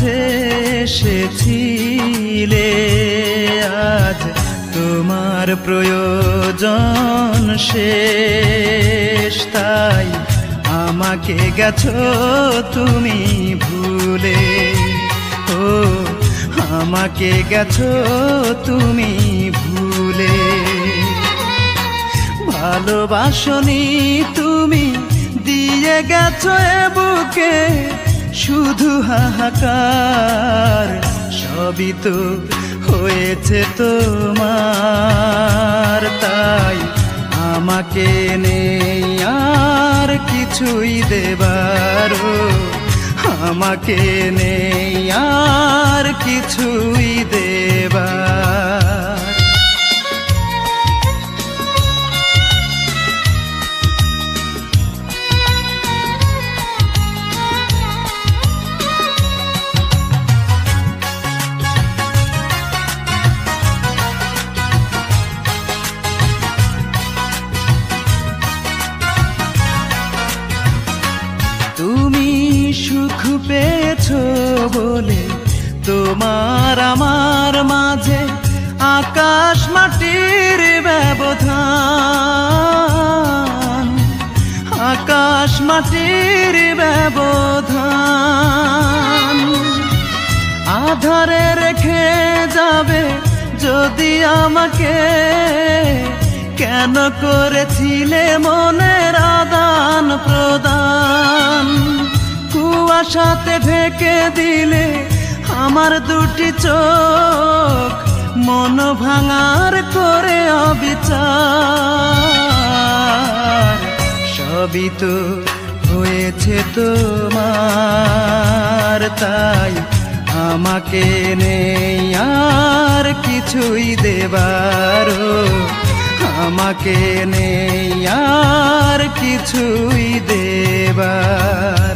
কাছে এসেছিলে, আজ তোমার প্রয়োজন শেষ, তাই আমাকে গেছো তুমি ভুলে। ও আমাকে গেছো তুমি ভুলে। ভালোবাসনি তুমি, দিয়ে গেছো এ বুকে শুধু হাহাকার। সবই তো হয়েছে তোমার, তাই আমাকে নেই আর কিছুই দেবার। আমাকে নেই আর কিছুই দেবার। তুমি সুখ পেয়েছো বলে তোমার আমার মাঝে আকাশ মাটির ব্যবধান, আকাশ মাটির ব্যবধান। আধারে রেখে যাবে যদি আমাকে, কেন করেছিলে মনের আদান প্রদান। কুয়াশাতে ঢেকে দিলে আমার দুটি চোখ, মন ভাঙার করে অবিচার। সবই তো হয়েছে তোমার, তাই আমাকে নেই আর কিছুই দেবার। আমাকে নেই আর কিছুই দেবার।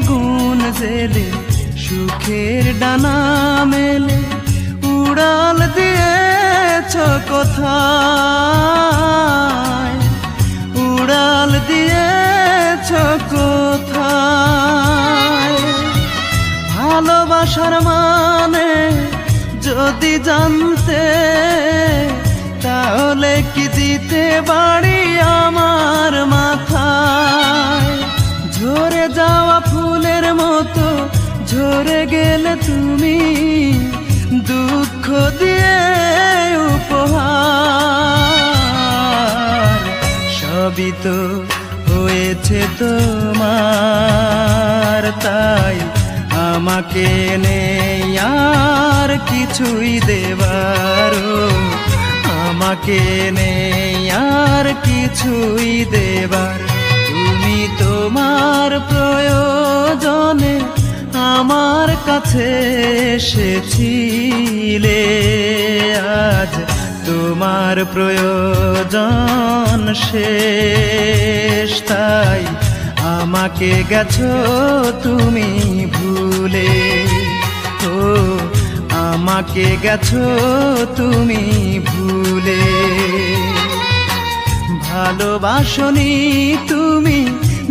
আগুন জেলে সুখের ডানা মেলে উড়াল দিয়েছ কোথায়, উড়াল দিয়েছ কোথায়। ভালোবাসার মানে যদি জানতে, তাহলে কি দিতে বাড়ি আমার মাথায়। ঝরে যাওয়া ফুলের মতো ঝরে গেলে তুমি, দুঃখ দিয়ে উপহার। সবই তো হয়েছে তোমার, তাই আমাকে নেই আর কিছুই দেবার। আমাকে নেই আর কিছুই দেবার। তুমি তোমার প্রয়োজনে আমার কাছে এসেছিলে, আজ তোমার প্রয়োজন শেষ, তাই আমাকে গেছো তুমি ভুলে। ও আমাকে গেছো তুমি ভুলে। ভালোবাসনি তুমি,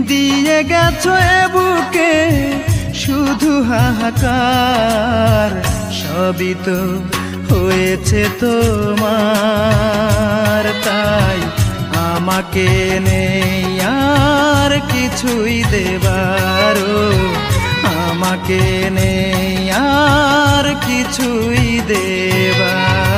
দিয়ে গেছো এ বুকে শুধু হাহাকার। সবই তো হয়েছে তোমার, তাই আমাকে নেই আর কিছুই দেবার। আমাকে নেই আর কিছুই দেবার।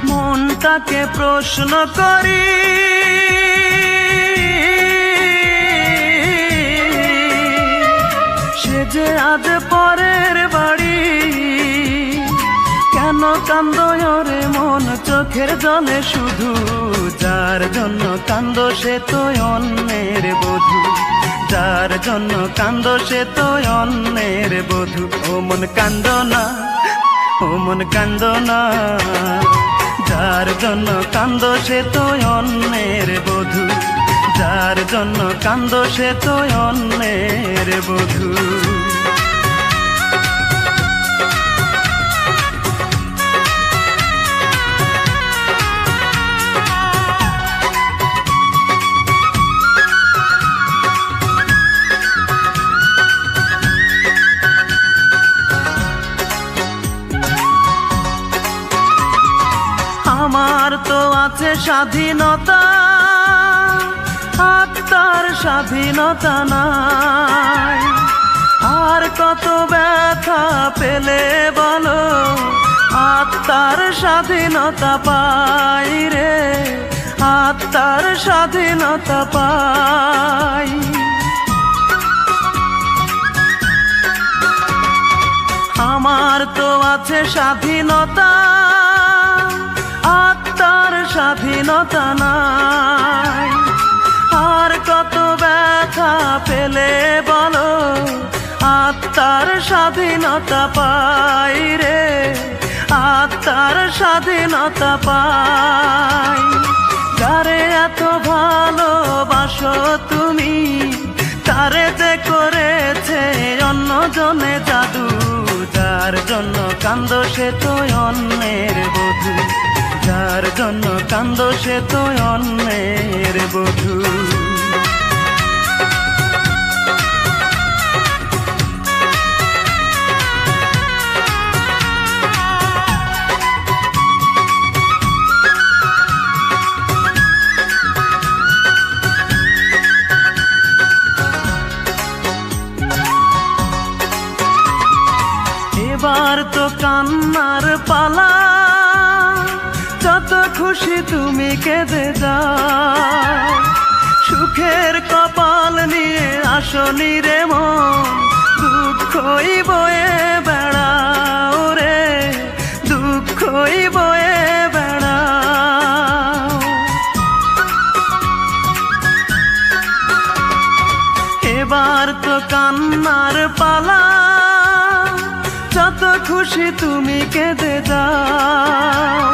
মনটাকে প্রশ্ন করি, আজ পরের বাড়ি। কেন কান্দো রে মন চোখের জলে শুধু, যার জন্য কান্দো সে তো অন্যের বধূ, যার জন্য কান্দো সে তো অন্যের বধূ। ও মন কান্দো না, ও মন কান্দো না, যার জন্য কান্দো সে তো অন্যের বধূ, যার জন্য কান্দো সে তো অন্যের বধূ। আমার তো আছে স্বাধীনতা, আত্মার স্বাধীনতা নাই। আর কত ব্যথা পেলে বলো, আত্মার স্বাধীনতা পাই রে, আত্মার স্বাধীনতা পাই। আমার তো আছে স্বাধীনতা, আত্মার স্বাধীনতা নাই। আর কত ব্যথা পেলে বলো, আত্মার স্বাধীনতা পাই রে, আত্মার স্বাধীনতা পাই। যারে এত ভালোবাসো তুমি, তারে যে করেছে অন্যজনে জাদু, যার জন্য কান্দো সে তো অন্যের বধূ, যার জন্য কান্দো সে তো অন্যের বধূ। এবার তো কান্নার পালা, যত খুশি তুমি কেঁদে যাও। সুখের কপাল নিয়ে আসনি রে মন, দুঃখই বয়ে বেড়াও রে, দুঃখই বয়ে বেড়াও। এবার তো কান্নার পালা, যত খুশি তুমি কেঁদে যাও।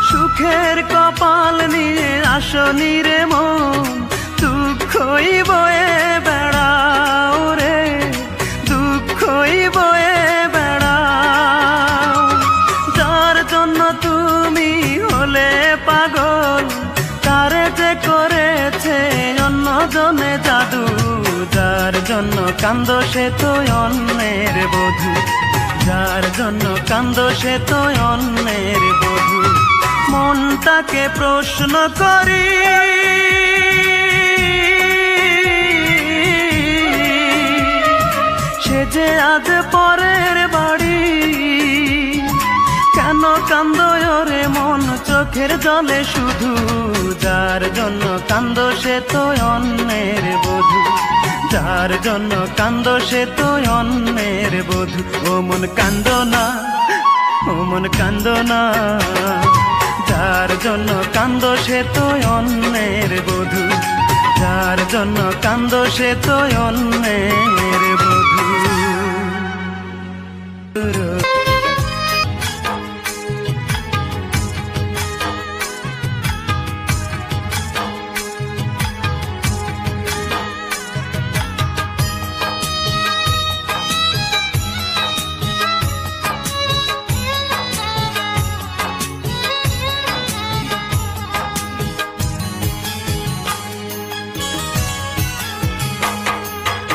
সুখের কপাল নিয়ে আসনি রে মন, দুঃখই বয়ে বেড়াও রে, দুঃখই বয়ে বেড়াও। যার জন্য তুমি হলে পাগল, তারে যে করেছে অন্যজনে জাদু, যার জন্য কান্দো সে তো অন্যের বধূ, যার জন্য কান্দো সে তো অন্যের বধূ। মনটাকে প্রশ্ন করি, সে যে আজ পরের বাড়ি। কেন কান্দো রে মন চোখের জলে শুধু, যার জন্য কান্দো সে তো অন্যের বধূ, যার জন্য কান্দো সে তো অন্যের বধূ। ও মন কান্দো না, ও মন কান্দো না, যার জন্য কান্দো সে তো অন্যের বধূ, যার জন্য কান্দো সে তো অন্যের বধূ।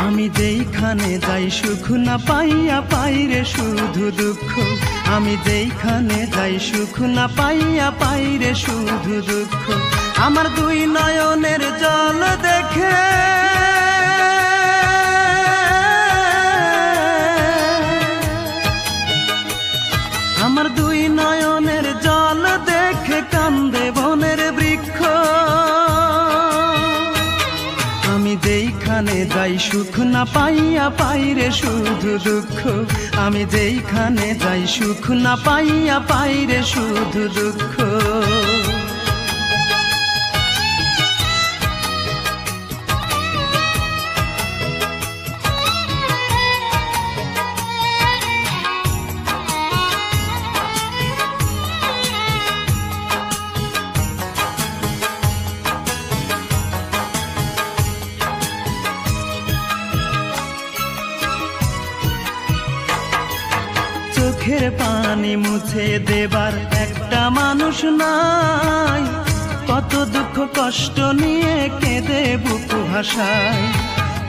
আমি যেইখানে যাই সুখ না পাইয়া পাই রে শুধু দুঃখ, আমি যেইখানে যাই সুখ না পাইয়া পাই রে শুধু দুঃখ। আমার দুই নয়নের জল দেখে আমার দুই নয়নের জল দেখে কান্দে বনের বৃক্ষ। আমি যেই যেইখানে যাই সুখ না পাইয়া পাই রে শুধু দুঃখ, আমি যেইখানে যাই সুখ না পাইয়া পাই রে শুধু দুঃখ। চোখের পানি মুছে দেবার একটা মানুষ নাই, কত দুঃখ কষ্ট নিয়ে কেঁদে বুক ভাসায়।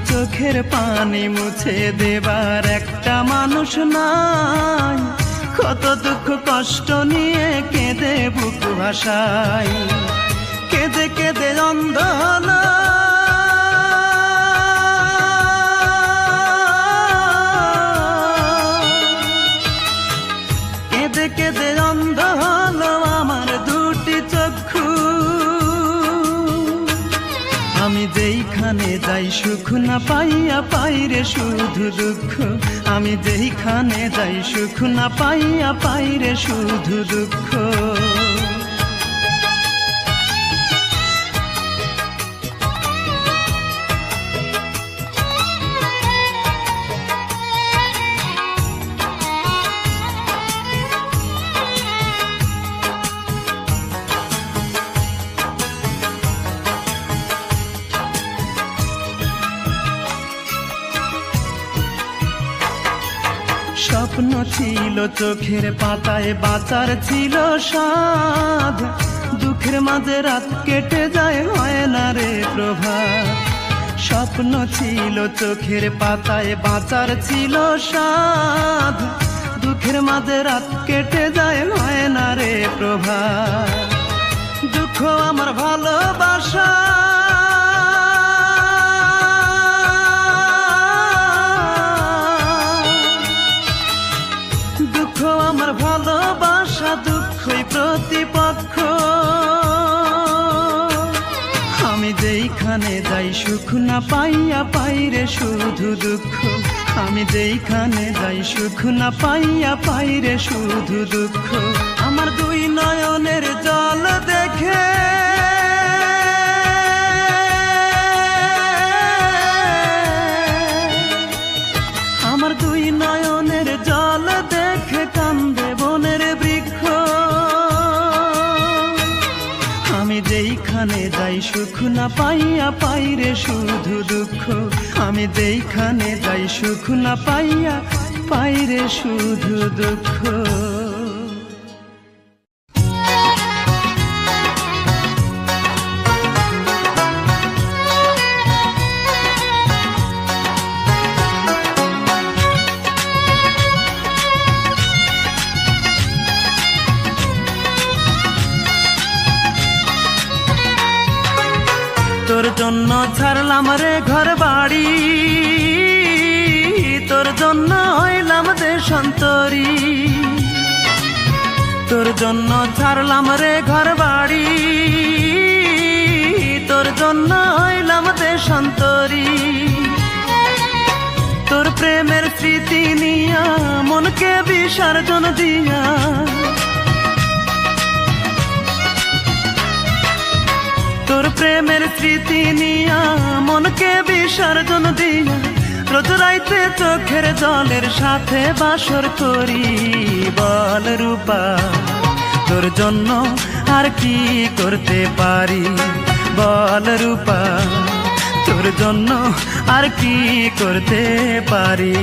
চোখের পানি মুছে দেবার একটা মানুষ নাই, কত দুঃখ কষ্ট নিয়ে কেঁদে বুক ভাসায়। কেঁদে কেঁদে অন্ধ হলো কেঁদে অন্ধ হলো আমার দুটি চক্ষু, আমি যেইখানে যাই সুখ না পাইয়া পাই রে শুধু দুঃখ, আমি যেইখানে যাই সুখ না পাইয়া পাই রে শুধু দুঃখ। স্বপ্ন ছিল চোখের পাতায় বাঁচার ছিল স্বাদ, দুঃখের মাঝে রাত কেটে যায় হয় না রে প্রভাত। স্বপ্ন ছিল চোখের পাতায় বাঁচার ছিল স্বাদ, দুঃখের মাঝে রাত কেটে যায় হয় না রে প্রভাত। দুঃখ আমার ভালোবাসা আমার ভালোবাসা দুঃখই প্রতিপক্ষ, আমি যেইখানে যাই সুখ না পাইয়া পাই রে শুধু দুঃখ, আমি যেইখানে যাই সুখ না পাইয়া পাই রে শুধু দুঃখ। আমার দুই নয়নের জল দেখে আমার দুই নয়নের জল দেখে কান্দে বনের বৃক্ষ, আমি যেইখানে যাই সুখ না পাইয়া পাই রে শুধু দুঃখ, আমি যেইখানে যাই সুখ না পাইয়া পাই রে শুধু দুঃখ। তোর জন্য ছাড়লাম রে ঘর বাড়ি, তোর জন্য হইলাম দেশান্তরী। তোর জন্য ছাড়লাম রে ঘর বাড়ি, তোর জন্য হইলাম দেশান্তরী। তোর প্রেমের স্মৃতি নিয়া মনকে বিসর্জন দিয়া, তোর প্রেমের স্মৃতি নিয়া মনকে বিসর্জন দিয়া, রোজ রাইতে চোখের জলের সাথে বাসর করি। বল রূপা তোর জন্য আর কি করতে পারি, বল রূপা তোর জন্য আর কি করতে পারি।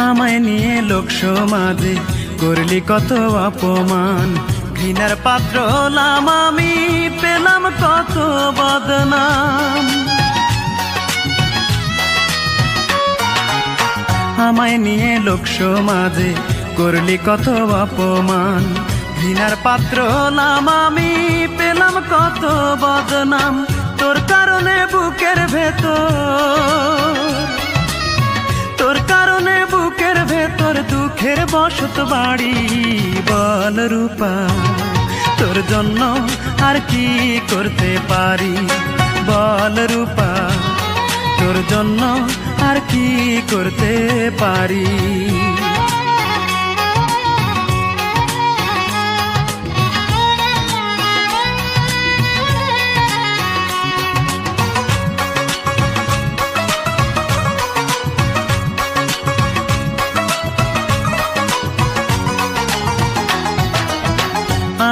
আমায় নিয়ে লোক সমাজে করলি কত অপমান, ঘৃণার পাত্র হলাম আমি, পেলাম কত বদনাম। আমায় নিয়ে লোক সমাজে করলি কত অপমান, ঘৃণার পাত্র হলাম আমি, পেলাম কত বদনাম তোর কারণে বুকের ভেতর, তোর কারণে বুকের ভেতর দুঃখের বসত বাড়ি। বল রূপা তোর জন্য আর কি করতে পারি, বল রূপা তোর জন্য আর কি করতে পারি।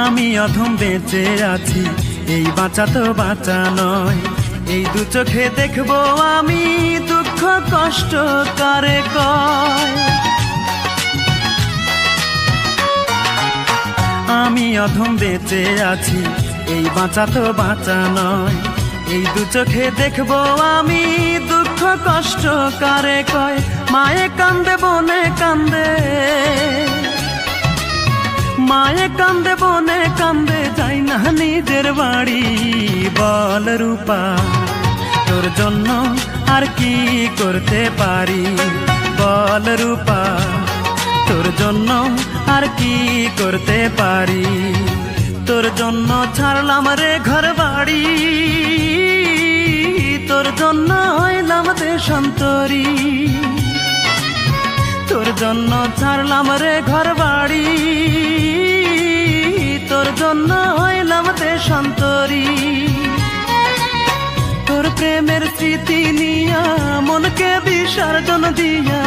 আমি অধম বেঁচে আছি, এই বাঁচা তো বাঁচা নয়, এই দু চোখে দেখবো আমি দুঃখ কষ্ট কারে কয়। আমি অধম বেঁচে আছি, এই বাঁচা তো বাঁচা নয়, এই দু চোখে দেখবো আমি দুঃখ কষ্ট কারে কয়। মায়ে কান্দে বনে কান্দে, মায়ে কান্দে বনে কান্দে যাই না নিজের বাড়ি। বল রূপা তোর জন্য আর কি করতে পারি, বল রূপা তোর জন্য আর কি করতে পারি। তোর জন্য ছাড়লাম রে ঘর বাড়ি, তোর জন্য হইলাম দেশান্তরী, তোর জন্য ছাড়লাম রে ঘর বাড়ি, তোর জন্য হইলাম দেশান্তরী। তোর প্রেমের স্মৃতি নিয়া মনকে বিসর্জন দিয়া,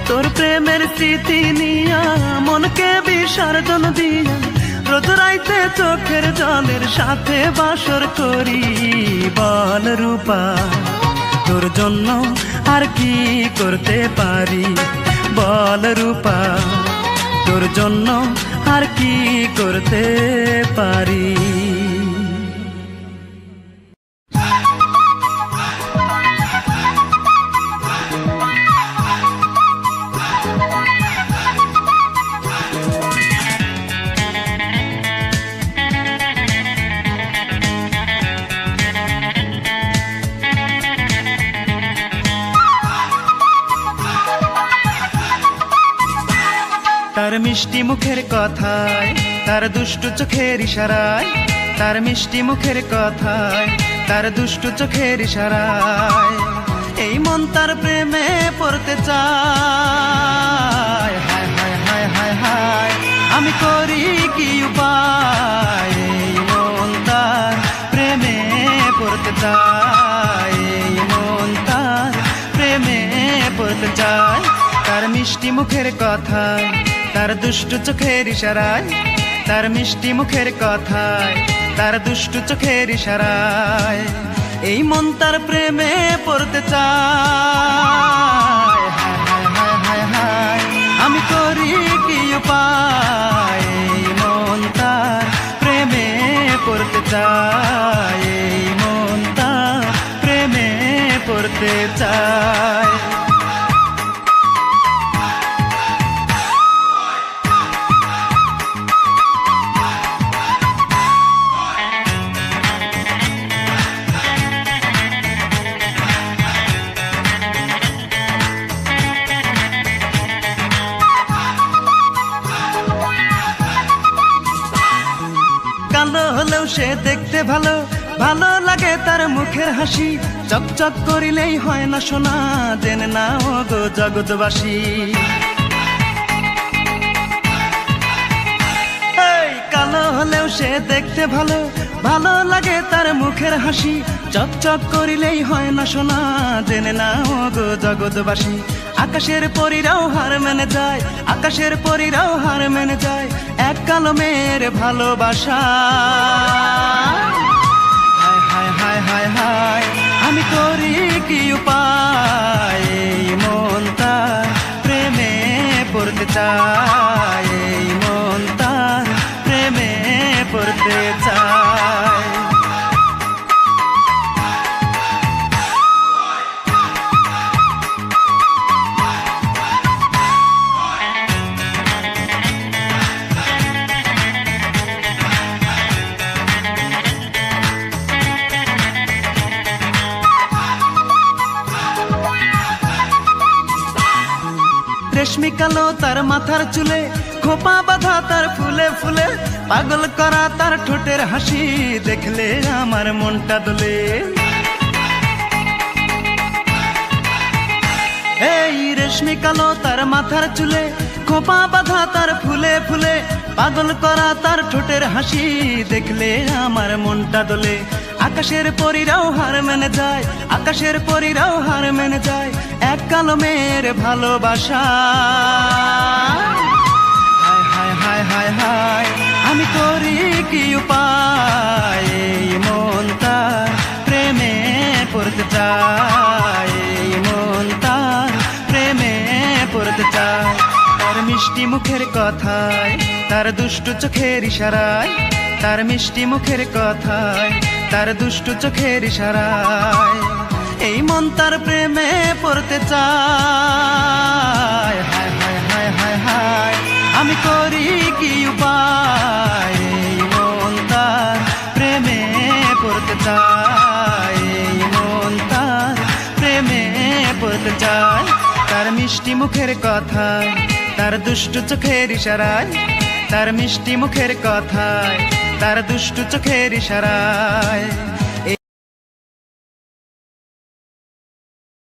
তোর প্রেমের স্মৃতি নিয়া মনকে বিসর্জন দিয়া, রোজ রাইতে চোখের জলের সাথে বাসর করি। বল রূপা তোর জন্য আর কি করতে পারি, বল রূপা তোর জন্য আর কি করতে পারি। তার মিষ্টি মুখের কথায়, তার দুষ্টু চোখের ইশারায়, তার মিষ্টি মুখের কথায়, তার দুষ্টু চোখের ইশারায় এই মন তার প্রেমে পড়তে চায়। হায় হায় হায় হায় হায় আমি করি কি উপায়, এই মন তার প্রেমে পড়তে চায়, এই মন তার প্রেমে পড়তে চায়। তার মিষ্টি মুখের কথায়, তার দুষ্টু চোখের ইশারায়, তার মিষ্টি মুখের কথায়, তার দুষ্টু চোখের ইশারায় এই মন তার প্রেমে পড়তে চায়। হায় হায় হায় হায় আমি করি কি উপায়, এই মন তার প্রেমে পড়তে চায়, এই মন তার প্রেমে পড়তে চায়। কালো হলেও সে দেখতে ভালো, ভালো লাগে তার মুখের হাসি, চকচক করিলেই হয় না সোনা, জেনে নাও গো জগৎবাসী। কালো হলেও সে দেখতে ভালো, ভালো লাগে তার মুখের হাসি, চকচক করিলেই হয় না সোনা, জেনে নাও গো জগৎবাসী। আকাশের পরীরাও হার মেনে যায়, আকাশের পরীরাও হার মেনে যায় এক কালো মেয়ের ভালোবাসা। হায় হায় হায় হায় হায় আমি করি কি উপায়, এই মন তার প্রেমে পড়তে চায়, এই মন তার প্রেমে পড়তে চায়। কালো তার মাথার চুলে, খোপা বাঁধা তার ফুলে ফুলে, পাগল করা তার ঠোঁটের হাসি দেখলে আমার মনটা দোলে। এই রেশমি কালো তার মাথার চুলে, খোপা বাঁধা তার ফুলে ফুলে, পাগল করা তার ঠোঁটের হাসি দেখলে আমার মনটা দোলে। আকাশের পরীরাও হার মেনে যায়, আকাশের পরীরাও হার মেনে যায় এক কালো মেয়ের ভালোবাসা। হায় হায় হায় হায় হায়, আমি করি কি উপায়, এই মন তার প্রেমে পড়তে চায়, এই মন তার প্রেমে পড়তে চায়। তার মিষ্টি মুখের কথায়, তার দুষ্টু চোখের ইশারায়, তার মিষ্টি মুখের কথায়, তার দুষ্টু চোখের ইশারায় এই মন তার প্রেমে পড়তে চায়। হায় হায় হায় হায় হায়, আমি করি কি উপায়, এই মন তার প্রেমে পড়তে চায়, এই মন তার প্রেমে পড়তে চায়। তার মিষ্টি মুখের কথায়, তার দুষ্টু চোখের ইশারায়, তার মিষ্টি মুখের কথায়, তার দুষ্টু চোখের ইশারায়